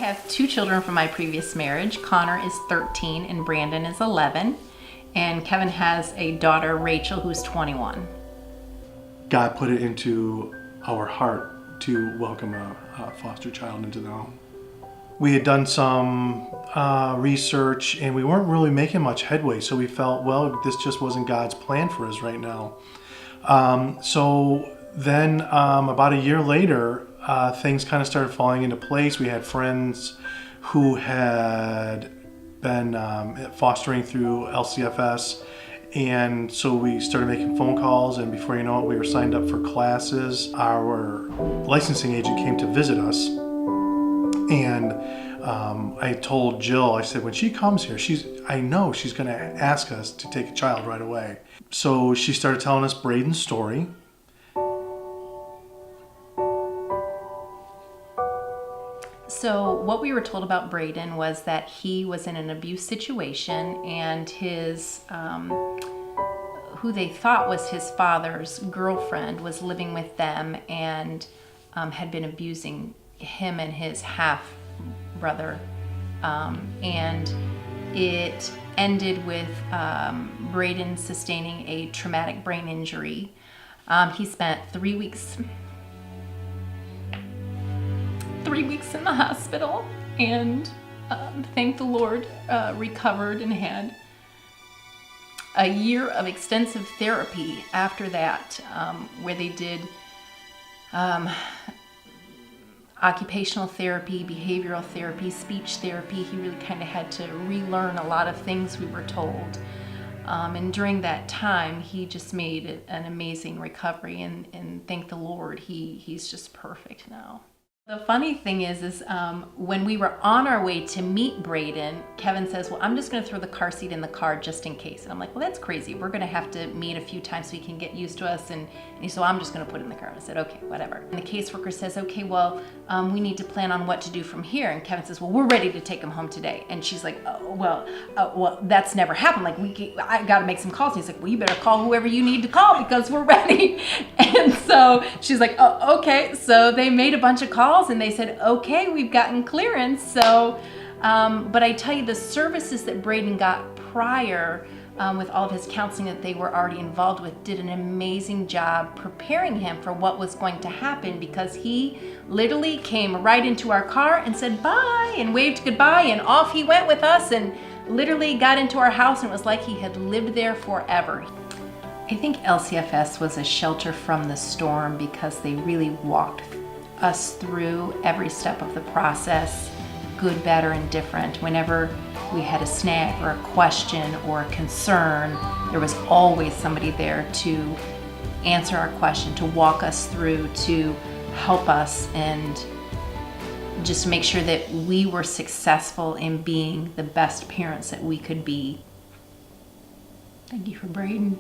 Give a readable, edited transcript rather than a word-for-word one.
have 2 children from my previous marriage. Connor is 13 and Brandon is 11. And Kevin has a daughter, Rachel, who's 21. God put it into our heart to welcome a foster child into the home. We had done some research and we weren't really making much headway, so we felt, well, this just wasn't God's plan for us right now. So then about a year later, things kind of started falling into place. We had friends who had been fostering through LCFS, and so we started making phone calls, and before you know it, we were signed up for classes. Our licensing agent came to visit us, and I told Jill, I said, when she comes here, I know she's going to ask us to take a child right away. So she started telling us Brayden's story. So what we were told about Brayden was that he was in an abuse situation, and his, who they thought was his father's girlfriend, was living with them and had been abusing him and his half brother. And it ended with Brayden sustaining a traumatic brain injury. He spent 3 weeks in the hospital, and thank the Lord, recovered and had a year of extensive therapy after that, where they did occupational therapy, behavioral therapy, speech therapy. He really kind of had to relearn a lot of things we were told. And during that time, he just made an amazing recovery, and thank the Lord, he's just perfect now. The funny thing is when we were on our way to meet Brayden, Kevin says, well, I'm just going to throw the car seat in the car just in case. And I'm like, well, that's crazy. We're going to have to meet a few times so he can get used to us. And he said, well, I'm just going to put it in the car. I said, okay, whatever. And the caseworker says, okay, well, we need to plan on what to do from here. And Kevin says, well, we're ready to take him home today. And she's like, oh, well, that's never happened. Like, I got to make some calls. And he's like, well, you better call whoever you need to call because we're ready. And so she's like, oh, okay. So they made a bunch of calls, and they said, okay, we've gotten clearance. So, but I tell you, the services that Brayden got prior with all of his counseling that they were already involved with did an amazing job preparing him for what was going to happen, because he literally came right into our car and said bye and waved goodbye, and off he went with us and literally got into our house, and it was like he had lived there forever. I think LCFS was a shelter from the storm because they really walked us through every step of the process, good, bad, or indifferent. Whenever we had a snag or a question or a concern, there was always somebody there to answer our question, to walk us through, to help us, and just make sure that we were successful in being the best parents that we could be. Thank you for Brayden.